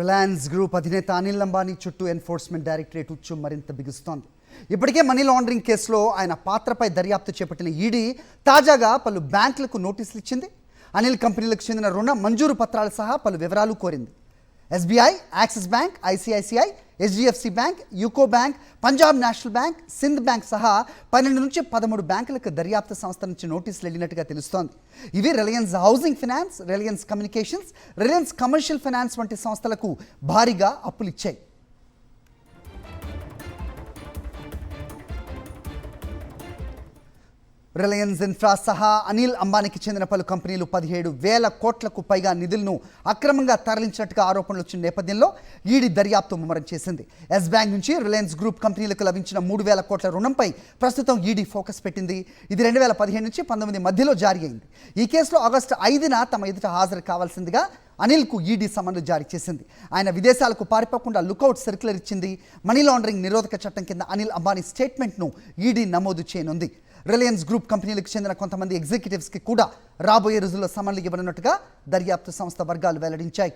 Reliance group అధినేత అనిల్ అంబానీ చుట్టూ enforcement directorate ఉచ్చు మరింత బిగుస్తోంది. ఇప్పటికే మనీ లాండరింగ్ కేసులో ఆయన పాత్రపై దర్యాప్తు చేపట్టిన ఈడీ తాజాగా పలు బ్యాంకులకు నోటీసులు ఇచ్చింది. అనిల్ కంపెనీలకు చెందిన రుణ మంజూరు పత్రాలు సహా పలు వివరాలు కోరింది. SBI, axis bank, ICICI, HDFC bank, UCO bank, Punjab national bank, Sindh bank సహా 12 నుంచి 13 బ్యాంకులకు దర్యాప్తు సంస్థ నుంచి నోటీసులు వెళ్ళినట్టుగా తెలుస్తోంది. ఇవి Reliance housing finance, Reliance communications, Reliance commercial finance వంటి సంస్థలకు భారీగా అప్పులు ఇచ్చాయి. రిలయన్స్ ఇన్ఫ్రా సహా అనిల్ అంబానీకి చెందిన పలు కంపెనీలు 17,000 కోట్లకు పైగా నిధులను అక్రమంగా తరలించినట్టుగా ఆరోపణలు వచ్చిన నేపథ్యంలో ఈడీ దర్యాప్తు ముమ్మరం చేసింది. ఎస్ బ్యాంక్ నుంచి రిలయన్స్ గ్రూప్ కంపెనీలకు లభించిన 3,000 కోట్ల రుణంపై ప్రస్తుతం ఈడీ ఫోకస్ పెట్టింది. ఇది 2015 నుంచి 19 మధ్యలో జారీ అయింది. ఈ కేసులో ఆగస్టు 5న తమ ఎదుట హాజరు కావాల్సిందిగా అనిల్కు ఈడీ సమన్లు జారీ చేసింది. ఆయన విదేశాలకు పారిపోకుండా లుకౌట్ సర్క్యులర్ ఇచ్చింది. మనీ లాండరింగ్ నిరోధక చట్టం కింద అనిల్ అంబానీ స్టేట్మెంట్ను ఈడీ నమోదు చేయనుంది. రిలయన్స్ గ్రూప్ కంపెనీలకు చెందిన కొంతమంది ఎగ్జిక్యూటివ్స్కి కూడా రాబోయే రోజుల్లో సమన్లు ఇవ్వనున్నట్టుగా దర్యాప్తు సంస్థ వర్గాలు వెల్లడించాయి.